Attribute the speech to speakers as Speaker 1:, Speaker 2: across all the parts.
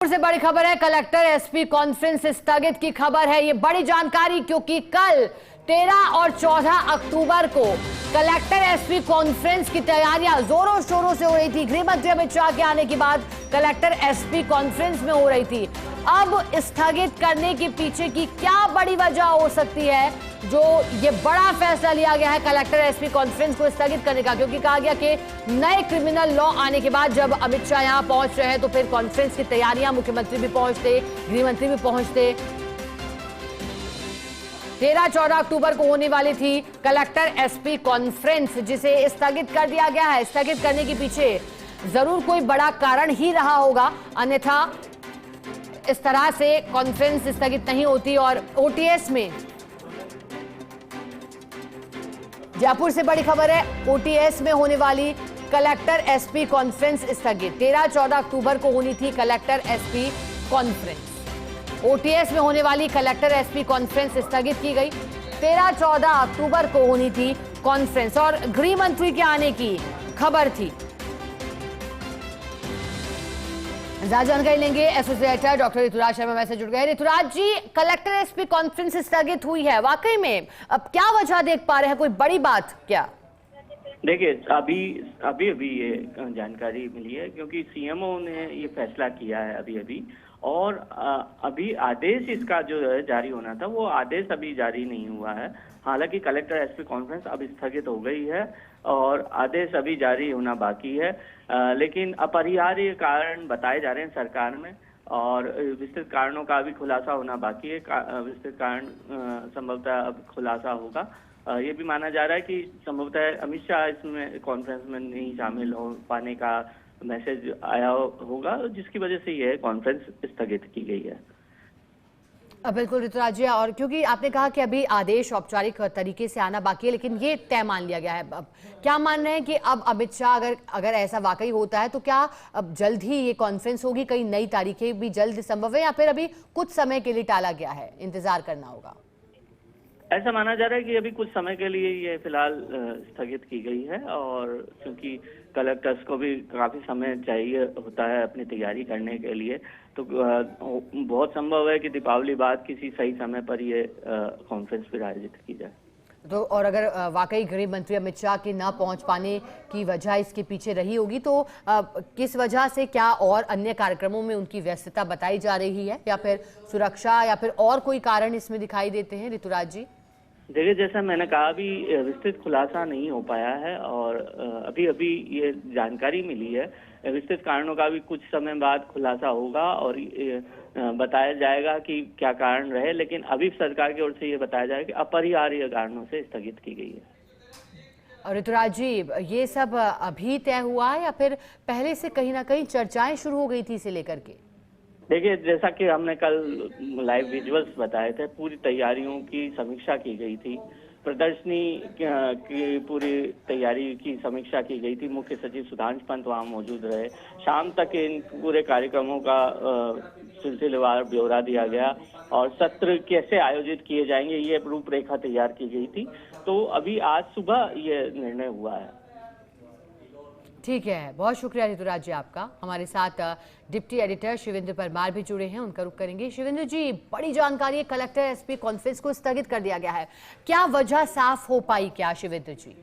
Speaker 1: से बड़ी खबर है, कलेक्टर एसपी कॉन्फ्रेंस स्थगित की खबर है। ये बड़ी जानकारी क्योंकि कल 13 और 14 अक्टूबर को कलेक्टर एसपी कॉन्फ्रेंस की तैयारियां जोरों शोरों से हो रही थी। गृह मंत्री अमित शाह के आने के बाद कलेक्टर एसपी कॉन्फ्रेंस में हो रही थी। अब स्थगित करने के पीछे की क्या बड़ी वजह हो सकती है जो ये बड़ा फैसला लिया गया है कलेक्टर एसपी कॉन्फ्रेंस को स्थगित करने का? क्योंकि कहा गया कि नए क्रिमिनल लॉ आने के बाद जब अमित शाह यहां पहुंच रहे हैं तो फिर कॉन्फ्रेंस की तैयारियां, मुख्यमंत्री भी पहुंचते, गृह मंत्री भी पहुंचते। 13-14 अक्टूबर को होने वाली थी कलेक्टर एसपी कॉन्फ्रेंस, जिसे स्थगित कर दिया गया है। स्थगित करने के पीछे जरूर कोई बड़ा कारण ही रहा होगा, अन्यथा इस तरह से कॉन्फ्रेंस स्थगित नहीं होती। और ओटीएस में जयपुर से बड़ी खबर है, ओटीएस में होने वाली कलेक्टर एसपी कॉन्फ्रेंस स्थगित। 13-14 अक्टूबर को होनी थी कलेक्टर एसपी कॉन्फ्रेंस। ओटीएस में होने वाली कलेक्टर एसपी कॉन्फ्रेंस स्थगित की गई। 13-14 अक्टूबर को होनी थी कॉन्फ्रेंस और गृह मंत्री के आने की खबर थी। ज्यादा जानकारी लेंगे, एसोसिएट डॉक्टर ऋतुराज शर्मा में से जुड़ गए। ऋतुराज जी, कलेक्टर एसपी कॉन्फ्रेंस स्थगित हुई है, वाकई में अब क्या वजह देख पा रहे हैं? कोई बड़ी बात क्या?
Speaker 2: देखिए, अभी ये जानकारी मिली है क्योंकि सीएमओ ने ये फैसला किया है अभी और अभी आदेश इसका जो है जारी होना था, वो आदेश अभी जारी नहीं हुआ है। हालांकि कलेक्टर एसपी कॉन्फ्रेंस अब स्थगित हो गई है और आदेश अभी जारी होना बाकी है, लेकिन अपरिहार्य कारण बताए जा रहे हैं सरकार में और विस्तृत कारणों का भी खुलासा होना बाकी है। विस्तृत कारण संभवतः अब खुलासा होगा। ये भी माना जा रहा है कि संभवतः अमित शाह इसमें कॉन्फ्रेंस में नहीं शामिल हो पाने का मैसेज आया होगा, जिसकी वजह से यह कॉन्फ्रेंस स्थगित की गई है।
Speaker 1: बिल्कुल ऋतुराज जी, और क्योंकि आपने कहा कि अभी आदेश औपचारिक तरीके से आना बाकी है, लेकिन ये तय मान लिया गया है। अब क्या मान रहे हैं कि अब अमित शाह अगर ऐसा वाकई होता है तो क्या अब जल्द ही ये कॉन्फ्रेंस होगी? कई नई तारीखें भी जल्द संभव है या फिर अभी कुछ समय के लिए टाला गया है, इंतजार करना होगा?
Speaker 2: ऐसा माना जा रहा है कि अभी कुछ समय के लिए ये फिलहाल स्थगित की गई है और क्योंकि कलेक्टर्स को भी काफी समय चाहिए होता है अपनी तैयारी करने के लिए, तो बहुत संभव है कि दीपावली बाद किसी सही समय पर ये कॉन्फ्रेंस फिर आयोजित की जाए।
Speaker 1: तो और अगर वाकई गृह मंत्री अमित शाह के न पहुंच पाने की वजह इसके पीछे रही होगी तो किस वजह से, क्या और अन्य कार्यक्रमों में उनकी व्यस्तता बताई जा रही है या फिर सुरक्षा या फिर और कोई कारण इसमें दिखाई देते हैं ऋतुराज जी?
Speaker 2: देखिए, जैसा मैंने कहा, अभी विस्तृत खुलासा नहीं हो पाया है और अभी ये जानकारी मिली है। विस्तृत कारणों का भी कुछ समय बाद खुलासा होगा और बताया जाएगा कि क्या कारण रहे, लेकिन अभी सरकार की ओर से ये बताया जाएगा कि अपरिहार्य कारणों से स्थगित की गई है।
Speaker 1: और ऋतुराज जी, ये सब अभी तय हुआ है या फिर पहले से कहीं ना कहीं चर्चाएं शुरू हो गई थी इसे लेकर के?
Speaker 2: देखिए, जैसा कि हमने कल लाइव विजुअल्स बताए थे, पूरी तैयारियों की समीक्षा की गई थी। प्रदर्शनी की पूरी तैयारी की समीक्षा की गई थी। मुख्य सचिव सुधांश पंत वहां मौजूद रहे। शाम तक इन पूरे कार्यक्रमों का सिलसिलेवार ब्यौरा दिया गया और सत्र कैसे आयोजित किए जाएंगे ये रूपरेखा तैयार की गई थी। तो अभी आज सुबह ये निर्णय हुआ है।
Speaker 1: ठीक है, बहुत शुक्रिया ऋतुराज जी आपका। हमारे साथ डिप्टी एडिटर शिवेंद्र परमार भी जुड़े हैं, उनका रुख करेंगे। शिवेंद्र जी, बड़ी जानकारी है, कलेक्टर एसपी कॉन्फ्रेंस को स्थगित कर दिया गया है, क्या वजह साफ हो पाई क्या शिवेंद्र जी?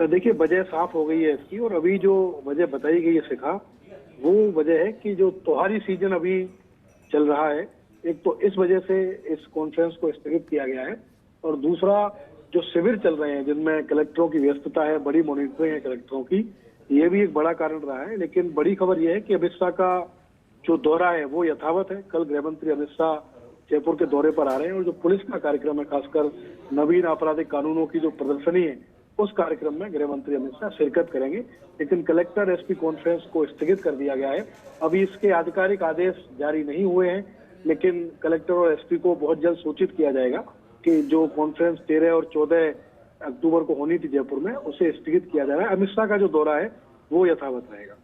Speaker 3: देखिए, वजह साफ हो गई है इसकी और अभी जो वजह बताई गई है शिखा, वो वजह है कि जो त्योहारी सीजन अभी चल रहा है, एक तो इस वजह से इस कॉन्फ्रेंस को स्थगित किया गया है और दूसरा जो शिविर चल रहे हैं जिनमें कलेक्टरों की व्यस्तता है, बड़ी मॉनिटरिंग है कलेक्टरों की, ये भी एक बड़ा कारण रहा है। लेकिन बड़ी खबर यह है कि अमित शाह का जो दौरा है वो यथावत है। कल गृह मंत्री अमित शाह जयपुर के दौरे पर आ रहे हैं और जो पुलिस का कार्यक्रम है, खासकर नवीन आपराधिक कानूनों की जो प्रदर्शनी है, उस कार्यक्रम में गृह मंत्री अमित शाह शिरकत करेंगे। लेकिन कलेक्टर एसपी कॉन्फ्रेंस को स्थगित कर दिया गया है। अभी इसके आधिकारिक आदेश जारी नहीं हुए हैं, लेकिन कलेक्टर और एसपी को बहुत जल्द सूचित किया जाएगा कि जो कॉन्फ्रेंस 13 और 14 अक्टूबर को होनी थी जयपुर में, उसे स्थगित किया जा रहा है। अमित शाह का जो दौरा है वो यथावत रहेगा।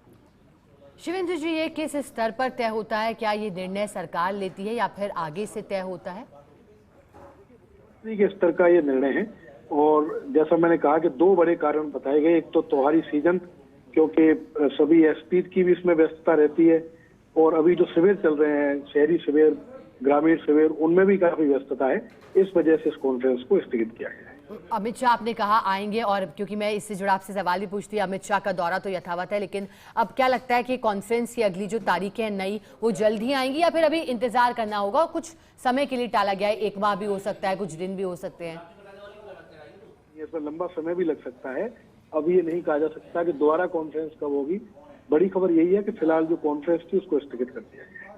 Speaker 1: शिवेंद्र जी, ये किस स्तर पर तय होता है? क्या ये निर्णय सरकार लेती है या फिर आगे से तय होता है?
Speaker 3: के स्तर का ये निर्णय है और जैसा मैंने कहा कि दो बड़े कारण बताए गए। एक तो त्योहारी सीजन, क्योंकि सभी एसपी की भी इसमें व्यस्तता रहती है और अभी जो शिविर चल रहे हैं, शहरी शिविर, ग्रामीण शिविर, उनमें भी काफी व्यस्तता है। इस वजह से इस कॉन्फ्रेंस को स्थगित किया गया है।
Speaker 1: अमित शाह आपने कहा आएंगे, और क्योंकि मैं इससे जुड़ा आपसे सवाल भी पूछती, अमित शाह का दौरा तो यथावत है, लेकिन अब क्या लगता है कि कॉन्फ्रेंस की अगली जो तारीखें हैं नई, वो जल्द ही आएंगी या फिर अभी इंतजार करना होगा और कुछ समय के लिए टाला गया है? 1 माह भी हो सकता है, कुछ दिन भी हो सकते हैं।
Speaker 3: इसमें लंबा समय भी लग सकता है। अब ये नहीं कहा जा सकता कि दोबारा कॉन्फ्रेंस कब होगी। बड़ी खबर यही है कि फिलहाल जो कॉन्फ्रेंस थी उसको स्थगित कर दिया गया है।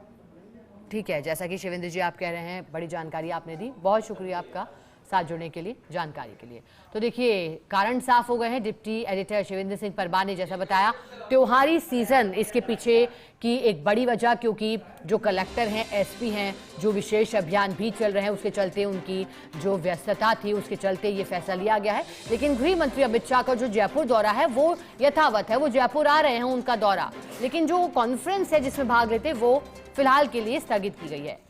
Speaker 1: ठीक है, जैसा कि शिवेंद्र जी आप कह रहे हैं, बड़ी जानकारी आपने दी, बहुत शुक्रिया आपका साथ जुड़ने के लिए, जानकारी के लिए। तो देखिए, कारण साफ हो गए हैं। डिप्टी एडिटर शिवेंद्र सिंह परमार ने जैसा बताया, त्योहारी सीजन इसके पीछे की एक बड़ी वजह, क्योंकि जो कलेक्टर हैं, एसपी हैं, जो विशेष अभियान भी चल रहे हैं, उसके चलते उनकी जो व्यस्तता थी उसके चलते ये फैसला लिया गया है। लेकिन गृह मंत्री अमित शाह का जो जयपुर दौरा है वो यथावत है, वो जयपुर आ रहे हैं, उनका दौरा। लेकिन जो कॉन्फ्रेंस है जिसमें भाग लेते वो फिलहाल के लिए स्थगित की गई है।